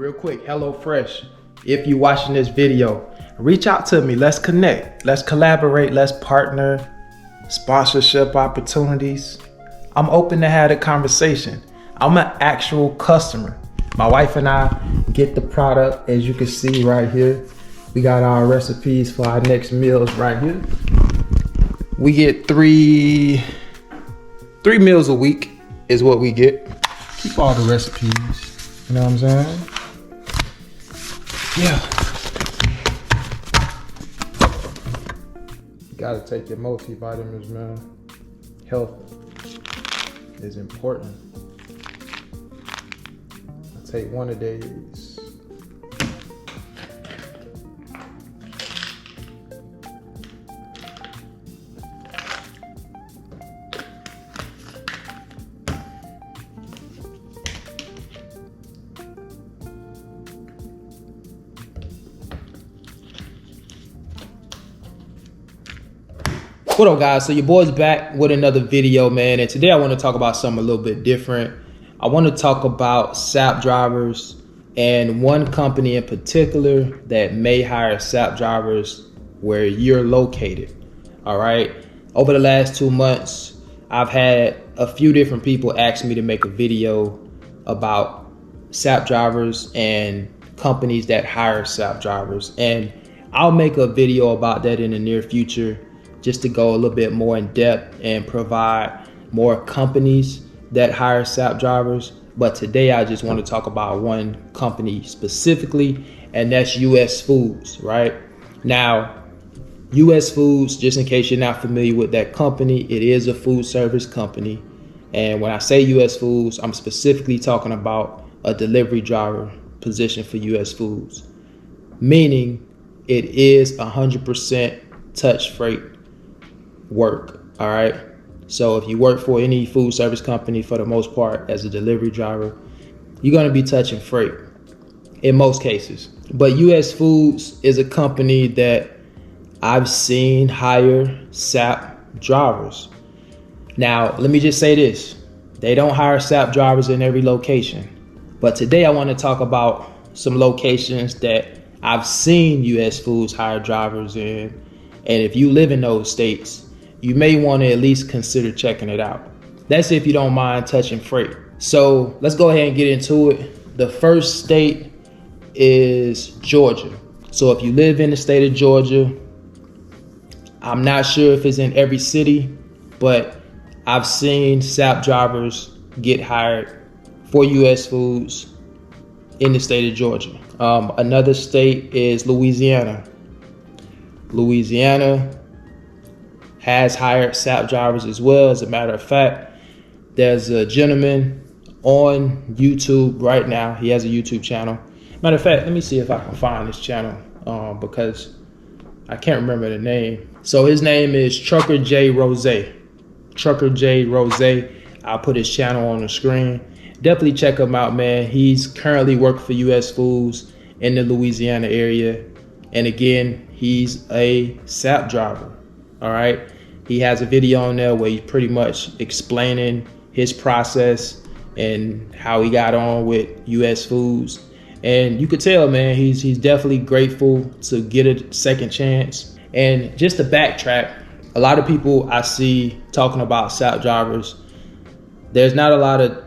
Real quick, HelloFresh, if you're watching this video, reach out to me. Let's connect. Let's collaborate. Let's partner. Sponsorship opportunities. I'm open to have a conversation. I'm an actual customer. My wife and I get the product, as you can see right here. We got our recipes for our next meals right here. We get three meals a week is what we get. Keep all the recipes, you know what I'm saying? Yeah. You gotta take your multivitamins, man. Health is important. I take one of these. What up, guys? So your boy's back with another video, man, and today I want to talk about something a little bit different. I want to talk about SAP drivers and one company in particular that may hire SAP drivers where you're located. All right, over the last 2 months, I've had a few different people ask me to make a video about SAP drivers and companies that hire SAP drivers, and I'll make a video about that in the near future, just to go a little bit more in depth and provide more companies that hire SAP drivers. But today I just want to talk about one company specifically, and that's US Foods, right? Now, US Foods, just in case you're not familiar with that company, it is a food service company. And when I say US Foods, I'm specifically talking about a delivery driver position for US Foods, meaning it is 100% touch freight work. All right, so if you work for any food service company, for the most part as a delivery driver, you're going to be touching freight in most cases. But US Foods is a company that I've seen hire SAP drivers. Now let me just say this, they don't hire SAP drivers in every location, but today I want to talk about some locations that I've seen US Foods hire drivers in, and if you live in those states, you may want to at least consider checking it out. That's if you don't mind touching freight. So let's go ahead and get into it. The first state is Georgia. So if you live in the state of Georgia, I'm not sure if it's in every city, but I've seen SAP drivers get hired for US Foods in the state of Georgia. Another state is Louisiana. Louisiana has hired SAP drivers as well. As a matter of fact, there's a gentleman on YouTube right now. He has a YouTube channel. Matter of fact, let me see if I can find his channel because I can't remember the name. So his name is Trucker J Rose. Trucker J Rose. I'll put his channel on the screen. Definitely check him out, man. He's currently working for US Foods in the Louisiana area. And again, he's a SAP driver. All right, he has a video on there where he's pretty much explaining his process and how he got on with US Foods. And you could tell, man, he's definitely grateful to get a second chance. And just to backtrack, a lot of people I see talking about SAP drivers, there's not a lot of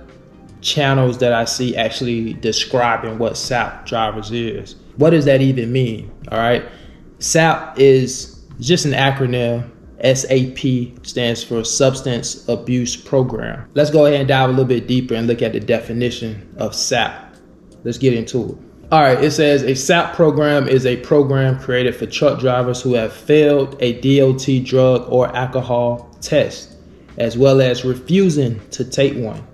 channels that I see actually describing what SAP drivers is. What does that even mean? All right, SAP is just an acronym. SAP stands for Substance Abuse Program. Let's go ahead and dive a little bit deeper and look at the definition of SAP. Let's get into it. All right, it says a SAP program is a program created for truck drivers who have failed a DOT drug or alcohol test, as well as refusing to take one.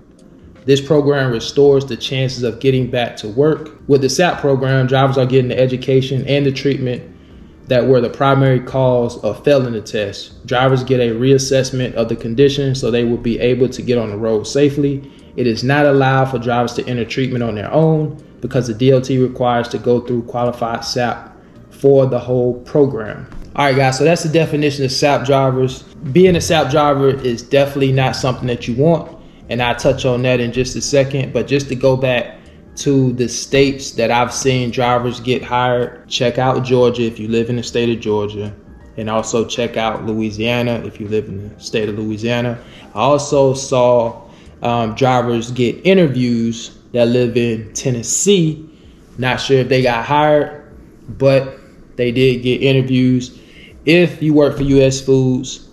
This program restores the chances of getting back to work. With the SAP program, drivers are getting the education and the treatment that were the primary cause of failing the test. Drivers get a reassessment of the condition so they will be able to get on the road safely. It is not allowed for drivers to enter treatment on their own because the DOT requires to go through qualified SAP for the whole program. All right, guys, so that's the definition of SAP drivers. Being a SAP driver is definitely not something that you want, and I'll touch on that in just a second. But just to go back to the states that I've seen drivers get hired, check out Georgia if you live in the state of Georgia, and also check out Louisiana if you live in the state of Louisiana. I also saw drivers get interviews that live in Tennessee. Not sure if they got hired, but they did get interviews. If you work for US Foods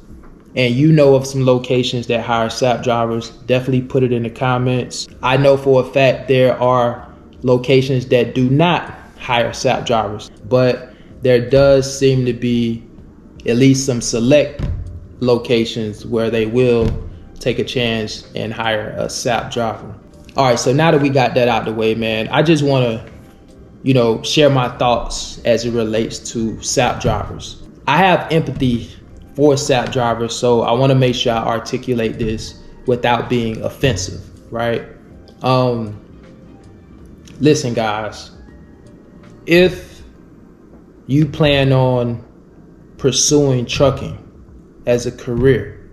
and you know of some locations that hire SAP drivers, definitely put it in the comments. I know for a fact there are locations that do not hire SAP drivers, but there does seem to be at least some select locations where they will take a chance and hire a SAP driver. All right, so now that we got that out the way, man, I just want to, share my thoughts as it relates to SAP drivers. I have empathy for SAP drivers, so I want to make sure I articulate this without being offensive, right? Listen, guys, if you plan on pursuing trucking as a career,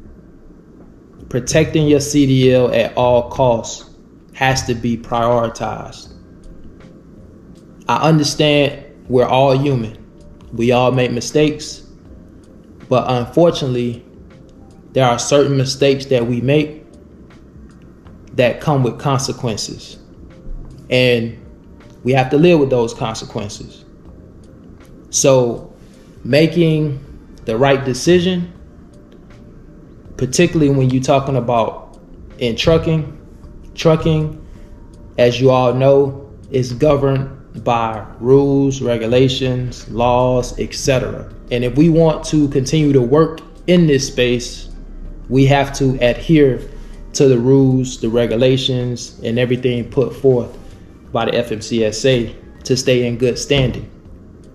protecting your CDL at all costs has to be prioritized. I understand we're all human. We all make mistakes. But unfortunately, there are certain mistakes that we make that come with consequences. And we have to live with those consequences. So making the right decision, particularly when you're talking about in trucking, as you all know, is governed by rules, regulations, laws, etc. And if we want to continue to work in this space, we have to adhere to the rules, the regulations, and everything put forth by the FMCSA to stay in good standing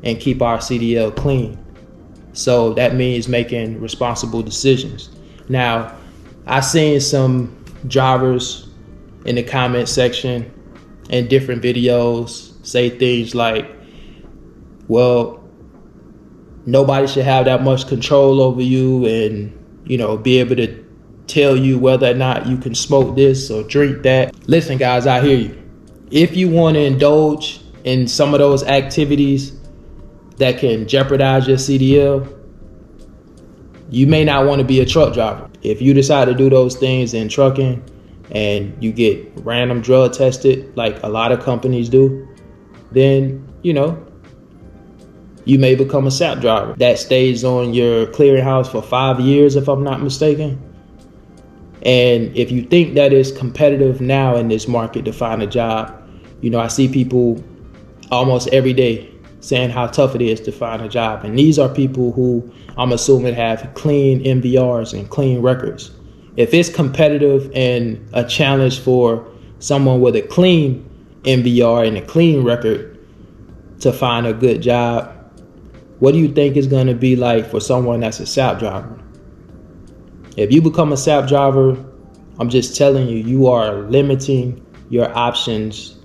and keep our CDL clean. So that means making responsible decisions. Now, I've seen some drivers in the comment section and different videos say things like, well, nobody should have that much control over you and, be able to tell you whether or not you can smoke this or drink that. Listen, guys, I hear you. If you want to indulge in some of those activities that can jeopardize your CDL, you may not want to be a truck driver. If you decide to do those things in trucking and you get random drug tested like a lot of companies do, then, you may become a SAP driver that stays on your clearinghouse for 5 years, if I'm not mistaken. And if you think that is competitive now in this market to find a job, I see people almost every day saying how tough it is to find a job. And these are people who I'm assuming have clean MVRs and clean records. If it's competitive and a challenge for someone with a clean MVR and a clean record to find a good job, what do you think it's going to be like for someone that's a SAP driver? If you become a SAP driver, I'm just telling you, you are limiting your options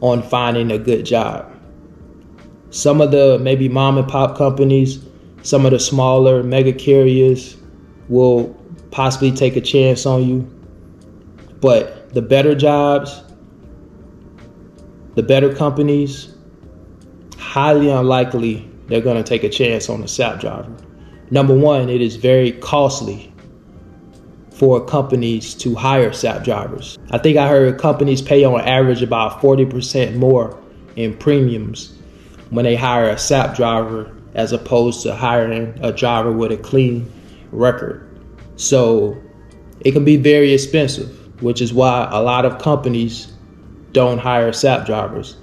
on finding a good job. Some of the maybe mom and pop companies, some of the smaller mega carriers will possibly take a chance on you. But the better jobs, the better companies, highly unlikely they're going to take a chance on a SAP driver. Number one, it is very costly for companies to hire SAP drivers. I think I heard companies pay on average about 40% more in premiums when they hire a SAP driver as opposed to hiring a driver with a clean record. So it can be very expensive, which is why a lot of companies don't hire SAP drivers.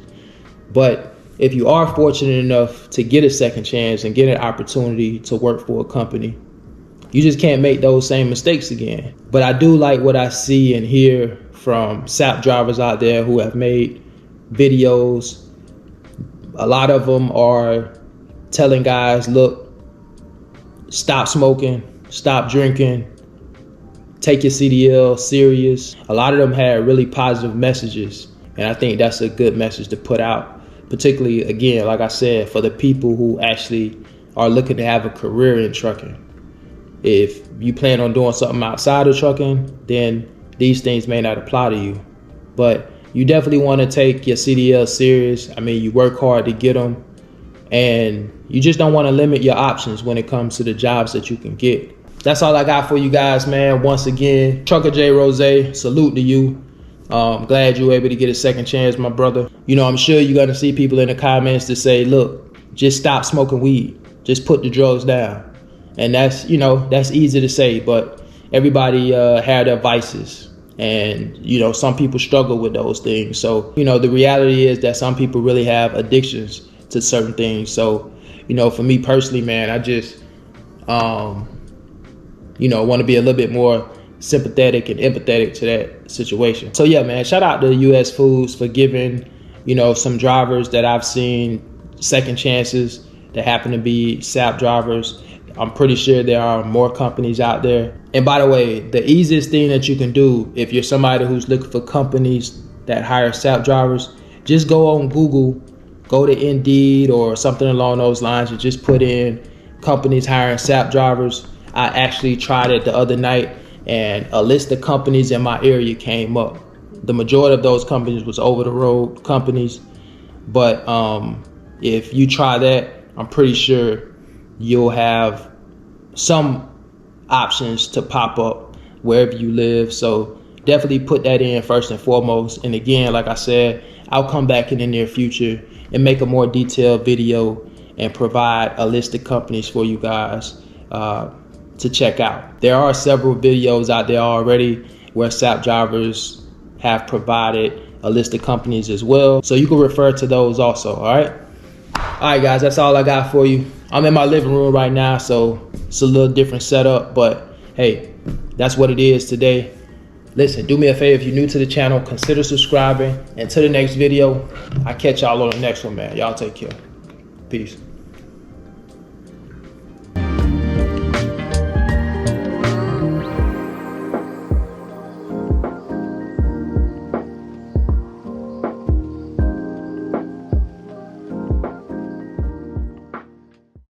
But if you are fortunate enough to get a second chance and get an opportunity to work for a company, you just can't make those same mistakes again. But I do like what I see and hear from SAP drivers out there who have made videos. A lot of them are telling guys, look, stop smoking, stop drinking, take your CDL serious. A lot of them had really positive messages, and I think that's a good message to put out, particularly, again, like I said, for the people who actually are looking to have a career in trucking. If you plan on doing something outside of trucking, then these things may not apply to you. But you definitely want to take your CDL serious. I mean, you work hard to get them, and you just don't want to limit your options when it comes to the jobs that you can get. That's all I got for you guys, man. Once again, Trucker J Rose, salute to you. Glad you were able to get a second chance, my brother. You know, I'm sure you're gonna see people in the comments to say, look, just stop smoking weed. Just put the drugs down. And that's, you know, that's easy to say, but everybody have their vices. And, you know, some people struggle with those things. So, you know, the reality is that some people really have addictions to certain things. So, you know, for me personally, man, I just, you know, want to be a little bit more sympathetic and empathetic to that situation. So yeah, man, shout out to US Foods for giving, you know, some drivers that I've seen second chances that happen to be SAP drivers. I'm pretty sure there are more companies out there. And by the way, the easiest thing that you can do if you're somebody who's looking for companies that hire SAP drivers, just go on Google, go to Indeed or something along those lines, and just put in companies hiring SAP drivers. I actually tried it the other night, and a list of companies in my area came up. The majority of those companies was over-the-road companies, but if you try that, I'm pretty sure you'll have some options to pop up wherever you live. So definitely put that in first and foremost. And again, like I said, I'll come back in the near future and make a more detailed video and provide a list of companies for you guys to check out. There are several videos out there already where SAP drivers have provided a list of companies as well. So you can refer to those also, all right? All right, guys, that's all I got for you. I'm in my living room right now, so it's a little different setup, but hey, that's what it is today. Listen, do me a favor, if you're new to the channel, consider subscribing. Until the next video, I'll catch y'all on the next one, man. Y'all take care. Peace.